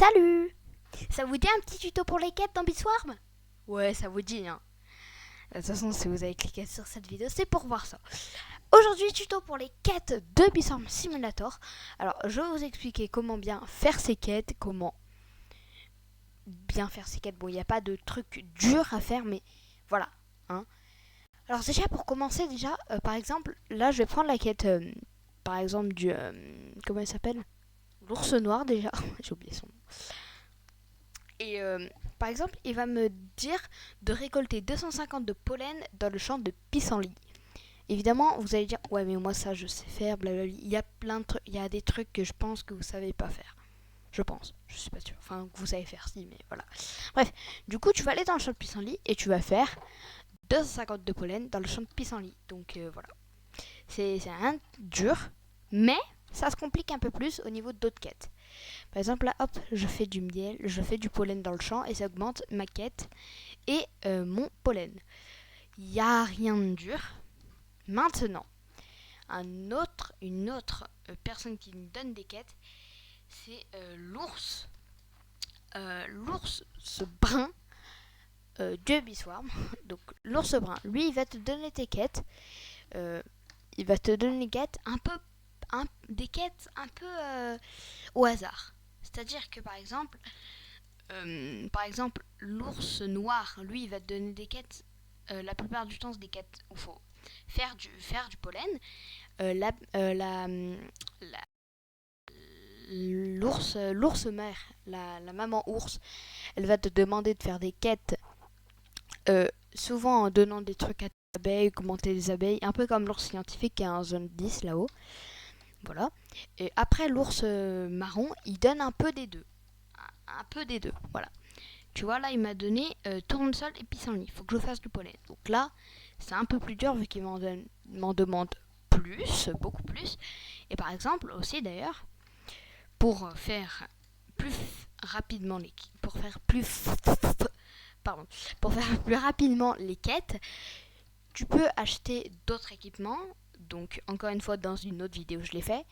Salut! Ça vous dit un petit tuto pour les quêtes dans Biswarm? Ouais, ça vous dit, hein. De toute façon, si vous avez cliqué sur cette vidéo, c'est pour voir ça. Aujourd'hui, tuto pour les quêtes de Biswarm Simulator. Alors, je vais vous expliquer comment bien faire ces quêtes, comment bien faire ces quêtes. Bon, il n'y a pas de truc dur à faire, mais voilà, hein. Alors déjà, pour commencer, par exemple, là, je vais prendre la quête, par exemple, comment elle s'appelle? L'ours noir, déjà. J'ai oublié son nom. Et par exemple, il va me dire de récolter 250 de pollen dans le champ de pissenlit. Évidemment, vous allez dire, ouais, mais moi ça je sais faire, blablabla. Il y a plein de trucs, il y a des trucs que je pense que vous savez pas faire. Je pense, je suis pas sûre. Enfin, que vous savez faire, si, mais voilà. Bref, du coup, tu vas aller dans le champ de pissenlit et tu vas faire 250 de pollen dans le champ de pissenlit. Donc voilà. C'est un dur, mais ça se complique un peu plus au niveau d'autres quêtes. Par exemple, là, hop, je fais du miel, je fais du pollen dans le champ et ça augmente ma quête et mon pollen. Il n'y a rien de dur. Maintenant, une autre personne qui me donne des quêtes, c'est l'ours. L'ours, ce brun de Biswarm. Donc, l'ours brun, lui, il va te donner tes quêtes. Il va te donner des quêtes des quêtes un peu au hasard. C'est-à-dire que par exemple, l'ours noir, lui, il va te donner des quêtes. La plupart du temps, c'est des quêtes où il faut faire du pollen. L'ours mère, la maman ours, elle va te demander de faire des quêtes, souvent en donnant des trucs à tes abeilles, commenter les abeilles, un peu comme l'ours scientifique qui est en zone 10 là-haut. Voilà. Et après, l'ours marron, il donne un peu des deux. Un peu des deux, voilà. Tu vois, là, il m'a donné tournesol et pissenlit. Il faut que je fasse du pollen. Donc là, c'est un peu plus dur vu qu'il m'en demande plus, beaucoup plus. Et par exemple, aussi d'ailleurs, pour faire plus rapidement pour faire plus rapidement les quêtes, tu peux acheter d'autres équipements. Donc, encore une fois, dans une autre vidéo, je l'ai fait.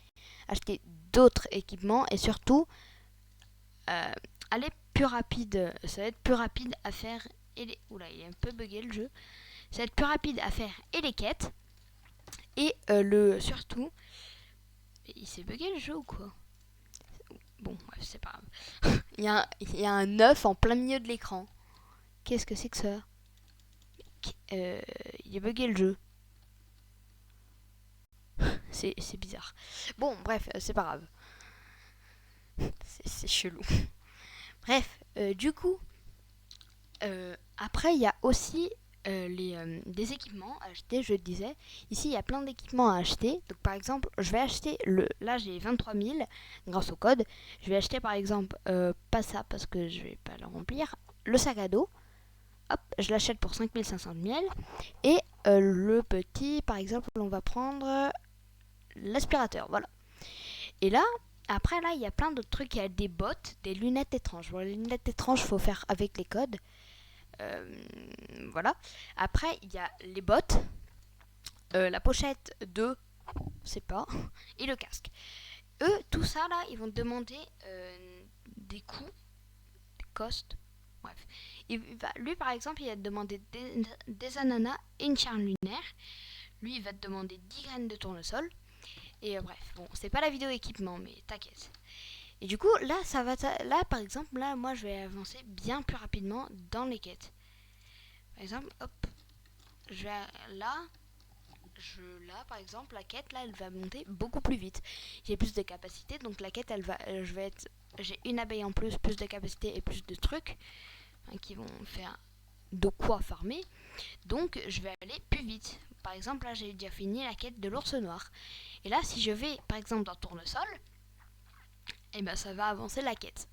Acheter d'autres équipements et surtout aller plus rapide. Ça va être plus rapide à faire. Oula, il est un peu bugué le jeu. Ça va être plus rapide à faire et les quêtes. Et surtout. Il s'est bugué le jeu ou quoi? Bon, ouais, c'est pas grave. il y a un œuf en plein milieu de l'écran. Qu'est-ce que c'est que ça? Il est bugué le jeu. C'est bizarre. Bon, bref, c'est pas grave. C'est chelou. Bref, du coup, après, il y a aussi des équipements à acheter, je le disais. Ici, il y a plein d'équipements à acheter. Donc, par exemple, je vais acheter là, j'ai 23 000 grâce au code. Je vais acheter, par exemple, pas ça parce que je vais pas le remplir. Le sac à dos. Hop, je l'achète pour 5500 de miel. Et le petit, par exemple, on va prendre l'aspirateur. Voilà. Et là, après, là, il y a plein d'autres trucs. Il y a des bottes, des lunettes étranges. Bon, les lunettes étranges, il faut faire avec les codes. Voilà. Après, il y a les bottes, la pochette de, je sais pas, et le casque. Eux, tout ça là, ils vont te demander des coûts, des costs. Bref. Lui, par exemple, il va te demander des ananas et une charme lunaire. Lui, il va te demander 10 graines de tournesol. Et bref, bon, c'est pas la vidéo équipement, mais t'inquiète. Et du coup, là, par exemple, là, moi, je vais avancer bien plus rapidement dans les quêtes. Par exemple, hop, je vais là, par exemple, la quête, là, elle va monter beaucoup plus vite. J'ai plus de capacité, donc la quête, j'ai une abeille en plus de capacité et plus de trucs qui vont faire de quoi farmer. Donc, je vais aller plus vite. Par exemple, là, j'ai déjà fini la quête de l'ours noir. Et là, si je vais, par exemple, dans Tournesol, et ben, ça va avancer la quête.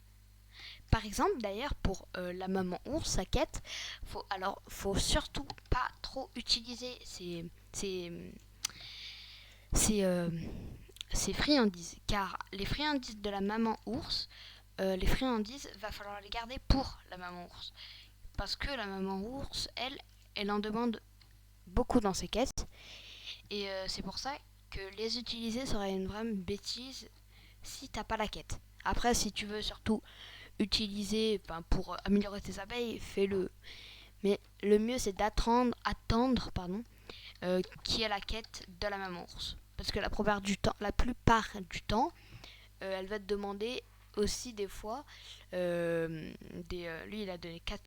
Par exemple, d'ailleurs, pour la maman ours, sa quête, faut surtout pas trop utiliser ces friandises. Car les friandises de la maman ours, les friandises, va falloir les garder pour la maman ours. Parce que la maman ours, elle en demande beaucoup dans ses quêtes. Et c'est pour ça que les utiliser serait une vraie bêtise si t'as pas la quête. Après, si tu veux surtout utiliser pour améliorer tes abeilles, fais-le. Mais le mieux c'est attendre qui est la quête de la même ours. Parce que la plupart du temps, elle va te demander aussi des fois, lui il a donné 4